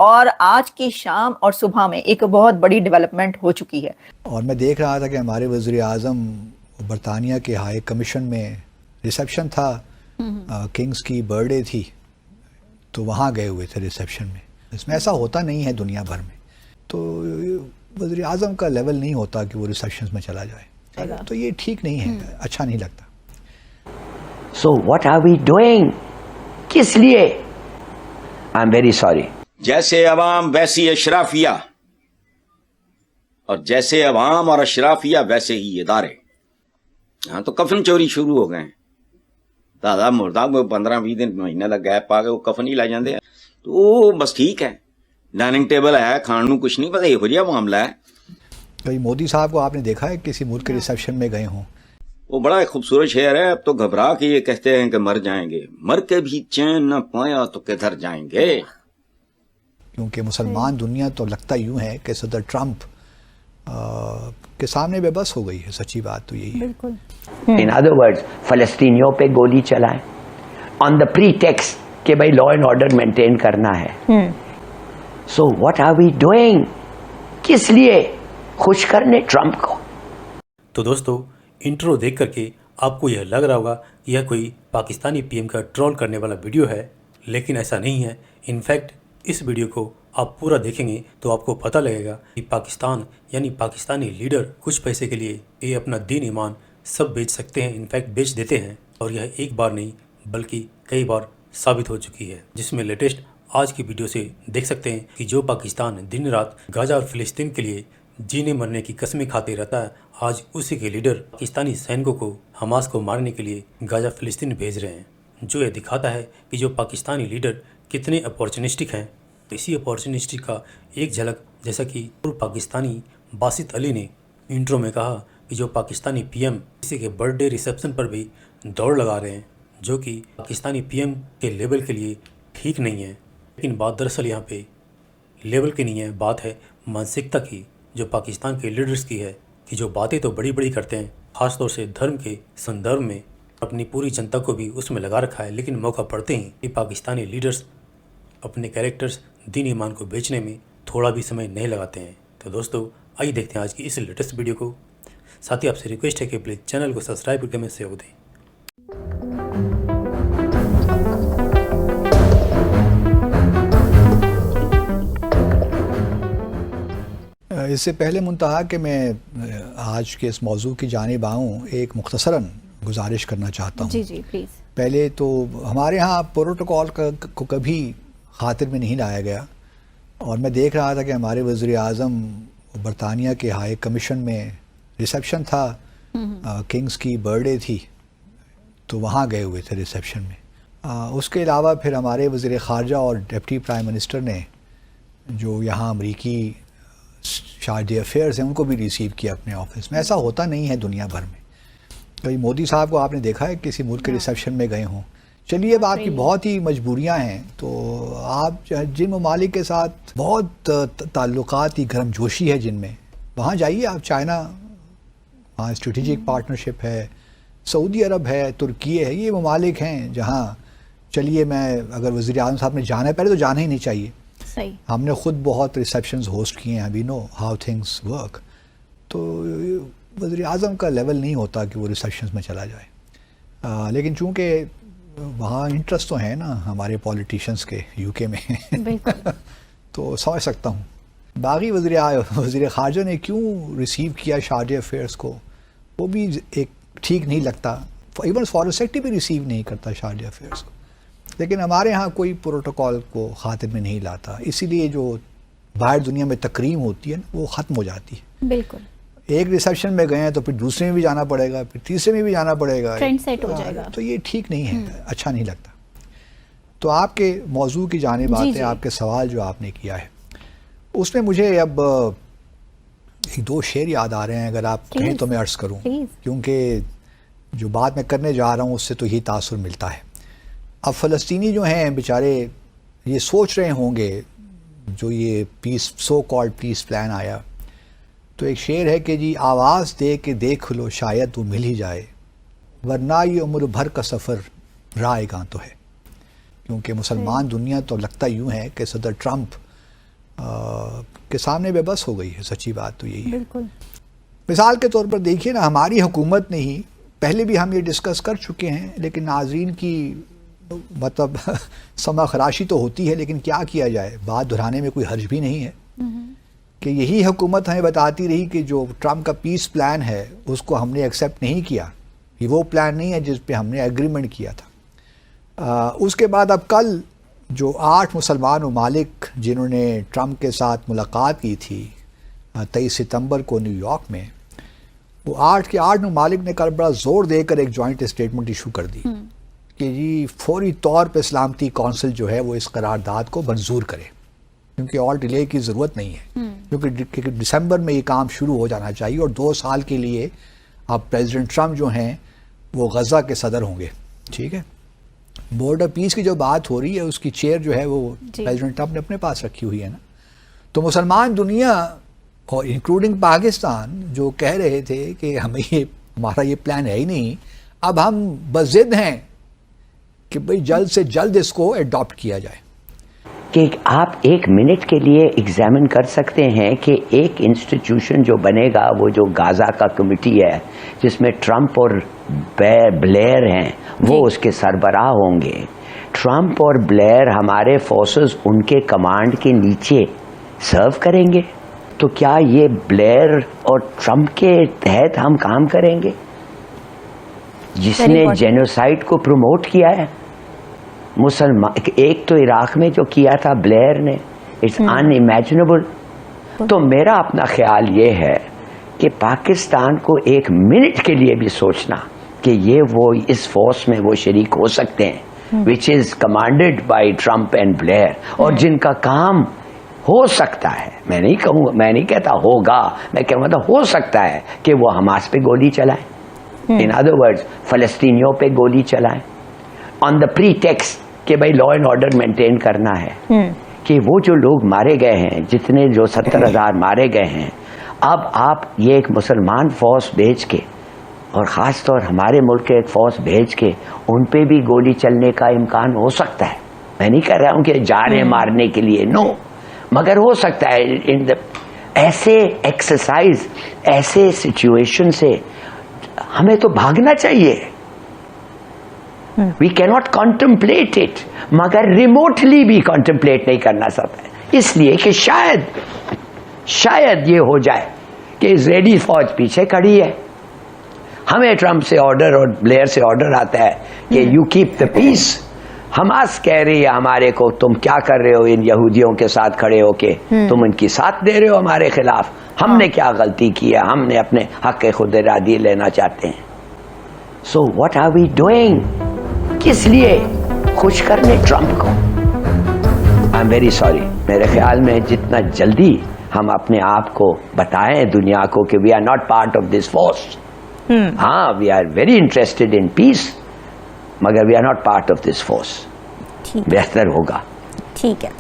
اور آج کی شام اور صبح میں ایک بہت بڑی ڈیولپمنٹ ہو چکی ہے. اور میں دیکھ رہا تھا کہ ہمارے وزیر اعظم برطانیہ کے ہائی کمیشن میں ریسیپشن تھا، کنگز کی برتھ ڈے تھی، تو وہاں گئے ہوئے تھے ریسیپشن میں. اس میں ایسا ہوتا نہیں ہے دنیا بھر میں، تو وزیر اعظم کا لیول نہیں ہوتا کہ وہ ریسیپشنز میں چلا جائے، تو یہ ٹھیک نہیں ہے، اچھا نہیں لگتا. So what are we doing? کس لیے؟ I'm very sorry. جیسے عوام ویسی اشرافیہ، اور جیسے عوام اور اشرافیہ ویسے ہی ادارے. ہاں تو کفن چوری شروع ہو گئے ہیں. دادا مردہ کو 15-20 دن مہینے کا گیپ پا کے وہ کفن ہی لے جاندے ہیں. تو بس ٹھیک ہے، ڈائننگ ٹیبل ہے، کھان نو کچھ نہیں، بس یہ ہو جہا معاملہ ہے. کبھی مودی صاحب کو آپ نے دیکھا ہے کسی ملک کے ریسیپشن میں گئے ہوں؟ وہ بڑا ایک خوبصورت شعر ہے. اب تو گھبرا کے یہ کہتے ہیں کہ مر جائیں گے، مر کے بھی چین نہ پایا تو کدھر جائیں گے. کیونکہ مسلمان دنیا تو لگتا یوں ہے کہ صدر ٹرمپ کے سامنے بے بس ہو گئی ہے. سچی بات تو یہی ہے. بالکل. In other words, فلسطینیوں پہ گولی چلائیں on the pretext کہ بھائی لا اینڈ آرڈر مینٹین کرنا ہے. So what are we doing? کس لیے؟ خوش کرنے ٹرمپ کو. تو دوستو، انٹرو دیکھ کر کے آپ کو یہ لگ رہا ہوگا کہ یہ کوئی پاکستانی پی ایم کا ٹرول کرنے والا ویڈیو ہے، لیکن ایسا نہیں ہے. انفیکٹ اس ویڈیو کو آپ پورا دیکھیں گے تو آپ کو پتہ لگے گا کہ پاکستان یعنی پاکستانی لیڈر کچھ پیسے کے لیے یہ اپنا دین ایمان سب بیچ سکتے ہیں، انفیکٹ بیچ دیتے ہیں. اور یہ ایک بار نہیں بلکہ کئی بار ثابت ہو چکی ہے، جس میں لیٹسٹ آج کی ویڈیو سے دیکھ سکتے ہیں کہ جو پاکستان دن رات غزہ اور فلسطین کے لیے جینے مرنے کی قسمیں کھاتے رہتا ہے، آج اسی کے لیڈر پاکستانی سینکوں کو حماس کو مارنے کے لیے غزہ فلسطین بھیج رہے ہیں. جو یہ دکھاتا ہے کہ جو پاکستانی لیڈر کتنے اپورچونسٹک ہیں. تو اسی اپورچونسٹک کا ایک جھلک جیسا کہ پاکستانی باسط علی نے انٹرو میں کہا کہ جو پاکستانی پی ایم کسی کے برتھ ڈے ریسیپشن پر بھی دوڑ لگا رہے ہیں، جو کہ پاکستانی پی ایم کے لیول کے لیے ٹھیک نہیں ہے. لیکن بات دراصل یہاں پہ لیول کی نہیں ہے، بات ہے مانسکتا کی، جو پاکستان کے لیڈرز کی ہے کہ جو باتیں تو بڑی بڑی کرتے ہیں، خاص طور سے دھرم کے سندرب میں اپنی پوری جنتا کو بھی اس میں لگا رکھا ہے، لیکن موقع پڑتے ہی یہ پاکستانی لیڈرز اپنے کیریکٹرز دین ایمان کو بیچنے میں تھوڑا بھی سمے نہیں لگاتے ہیں. تو دوستو آئیے دیکھتے ہیں آج کی اس لیٹسٹ ویڈیو کو. ساتھ ہی آپ سے ریکویسٹ ہے کہ پلیز چینل کو سبسکرائب کر کے ہمیں سہیوگ دیں. اس سے پہلے منتہا کہ میں آج کے اس موضوع کی جانب آؤں، ایک مختصراً گزارش کرنا چاہتا ہوں. جی پلیز. پہلے تو ہمارے ہاں پروٹوکول کو کبھی خاطر میں نہیں لایا گیا، اور میں دیکھ رہا تھا کہ ہمارے وزیر اعظم برطانیہ کے ہائی کمیشن میں ریسیپشن تھا، کنگز کی برتھ ڈے تھی، تو وہاں گئے ہوئے تھے ریسیپشن میں. اس کے علاوہ پھر ہمارے وزیر خارجہ اور ڈپٹی پرائم منسٹر نے جو یہاں امریکی شارجہ افیئرز ہیں ان کو بھی ریسیو کیا اپنے آفس میں. ایسا ہوتا نہیں ہے دنیا بھر میں. کبھی مودی صاحب کو آپ نے دیکھا ہے کسی ملک کے ریسیپشن میں گئے ہوں؟ چلیے اب آپ کی بہت ہی مجبوریاں ہیں، تو آپ جن ممالک کے ساتھ بہت تعلقات کی گرم جوشی ہے جن میں، وہاں جائیے آپ. چائنا، وہاں اسٹریٹجک پارٹنرشپ ہے، سعودی عرب ہے، ترکی ہے، یہ ممالک ہیں جہاں چلیے میں اگر وزیر اعظم صاحب نے جانا ہے پہلے تو جانا ہی نہیں چاہیے. صحیح. ہم نے خود بہت ریسیپشنز ہوسٹ کیے ہیں، وی نو ہاؤ تھنگس ورک. تو وزیر اعظم کا لیول نہیں ہوتا کہ وہ ریسیپشنز میں چلا جائے. لیکن چونکہ وہاں انٹرسٹ تو ہیں نا ہمارے پولیٹیشنز کے یو کے میں تو سمجھ سکتا ہوں. باقی وزیر خارجہ نے کیوں ریسیو کیا شارجہ افیئرس کو، وہ بھی ایک ٹھیک نہیں لگتا. ایون فارن سیکٹری بھی ریسیو نہیں کرتا شارجہ افیئرس کو. لیکن ہمارے ہاں کوئی پروٹوکول کو خاطر میں نہیں لاتا، اسی لیے جو باہر دنیا میں تکریم ہوتی ہے وہ ختم ہو جاتی ہے. بالکل. ایک ریسیپشن میں گئے ہیں تو پھر دوسرے میں بھی جانا پڑے گا، پھر تیسرے میں بھی جانا پڑے گا، ٹرینڈ سیٹ ہو جائے گا. تو یہ ٹھیک نہیں ہے، اچھا نہیں لگتا. تو آپ کے موضوع کی جانب آتے ہیں. آپ کے سوال جو آپ نے کیا ہے اس میں مجھے اب ایک دو شعر یاد آ رہے ہیں، اگر آپ کہیں تو میں عرض کروں، کیونکہ جو بات میں کرنے جا رہا ہوں اس سے تو یہی تاثر ملتا ہے. اب فلسطینی جو ہیں بیچارے یہ سوچ رہے ہوں گے، جو یہ پیس سو کالڈ پیس پلان آیا، تو ایک شعر ہے کہ جی آواز دے کے دیکھ لو شاید وہ مل ہی جائے، ورنہ یہ عمر بھر کا سفر رائے گاں تو ہے. کیونکہ مسلمان دنیا تو لگتا یوں ہے کہ صدر ٹرمپ کے سامنے بے بس ہو گئی ہے. سچی بات تو یہی ہے. بالکل. مثال کے طور پر دیکھیے نا, ہماری حکومت نے ہی, پہلے بھی ہم یہ ڈسکس کر چکے ہیں, لیکن ناظرین کی مطلب سمع خراشی تو ہوتی ہے, لیکن کیا کیا جائے, بات دہرانے میں کوئی حرج بھی نہیں ہے, کہ یہی حکومت ہمیں بتاتی رہی کہ جو ٹرمپ کا پیس پلان ہے اس کو ہم نے ایکسیپٹ نہیں کیا, یہ وہ پلان نہیں ہے جس پہ ہم نے ایگریمنٹ کیا تھا. اس کے بعد اب کل جو 8 مسلمان ممالک جنہوں نے ٹرمپ کے ساتھ ملاقات کی تھی 23 ستمبر کو نیو یارک میں, وہ 8 کے 8 ممالک نے کل بڑا زور دے کر ایک جوائنٹ اسٹیٹمنٹ ایشو کر دی کہ جی فوری طور پہ سلامتی کونسل جو ہے وہ اس قرارداد کو منظور کرے, کیونکہ اور ڈیلے کی ضرورت نہیں ہے, کیونکہ دسمبر میں یہ کام شروع ہو جانا چاہیے, اور 2 سال کے لیے اب پریزیڈنٹ ٹرمپ جو ہیں وہ غزہ کے صدر ہوں گے. ٹھیک ہے, بورڈ آف پیس کی جو بات ہو رہی ہے اس کی چیئر جو ہے وہ پریزیڈنٹ ٹرمپ نے اپنے پاس رکھی ہوئی ہے نا. تو مسلمان دنیا اور انکلوڈنگ پاکستان جو کہہ رہے تھے کہ ہمارا یہ پلان ہے ہی نہیں, اب ہم بضد ہیں کہ بھئی جلد سے جلد اس کو اڈاپٹ کیا جائے. کہ آپ 1 منٹ کے لیے ایگزامن کر سکتے ہیں کہ ایک انسٹیٹیوشن جو بنے گا, وہ جو غازہ کا کمیٹی ہے جس میں ٹرمپ اور بلیئر ہیں وہ اس کے سربراہ ہوں گے. ٹرمپ اور بلیئر ہمارے فورسز ان کے کمانڈ کے نیچے سرو کریں گے, تو کیا یہ بلیئر اور ٹرمپ کے تحت ہم کام کریں گے جس نے جینوسائیڈ کو پروموٹ کیا ہے؟ مسلمان ایک تو عراق میں جو کیا تھا بلیئر نے, اٹس ان امیجنیبل. تو میرا اپنا خیال یہ ہے کہ پاکستان کو 1 منٹ کے لیے بھی سوچنا کہ یہ وہ اس فورس میں وہ شریک ہو سکتے ہیں which is commanded by Trump and Blair, اور جن کا کام ہو سکتا ہے, میں نہیں کہتا ہوگا, میں کہوں گا ہو سکتا ہے کہ وہ حماس پہ گولی چلائیں, ان ادر ورڈز فلسطینیوں پہ گولی چلائیں, آن دا پری ٹیکسٹ کہ بھائی لا اینڈ آرڈر مینٹین کرنا ہے. کہ وہ جو لوگ مارے گئے ہیں, جتنے جو 70,000 مارے گئے ہیں, اب آپ یہ ایک مسلمان فورس بھیج کے, اور خاص طور ہمارے ملک کے ایک فورس بھیج کے ان پہ بھی گولی چلنے کا امکان ہو سکتا ہے. میں نہیں کہہ رہا ہوں کہ جانیں مارنے کے لیے, نو, مگر ہو سکتا ہے ایسے ایکسرسائز, ایسے سچویشن سے ہمیں تو بھاگنا چاہیے. وی کی ناٹ کانٹمپلیٹ اٹ, مگر ریموٹلی بھی کانٹمپلیٹ نہیں کرنا سکتا, اس لیے کہ شاید یہ ہو جائے کہ اسرائیلی فوج پیچھے کھڑی ہے, ہمیں ٹرمپ سے آرڈر اور بلیئر سے آرڈر آتا ہے کہ you keep the peace. Hamas کہہ رہی ہے ہمارے کو تم کیا کر رہے ہو ان یہودیوں کے ساتھ کھڑے ہو کے, تم ان کی ساتھ دے رہے ہو ہمارے خلاف, ہم نے کیا غلطی کی ہے, ہم نے اپنے حق خود ارادی لینا چاہتے ہیں. So what are we doing? کس لیے خوش کرنے ٹرمپ کو؟ I am very sorry. میرے خیال میں جتنا جلدی ہم اپنے آپ کو بتائیں دنیا کو کہ we are not part of this force, ہاں we are very interested in peace, مگر we are not part of this force, بہتر ہوگا. ٹھیک ہے.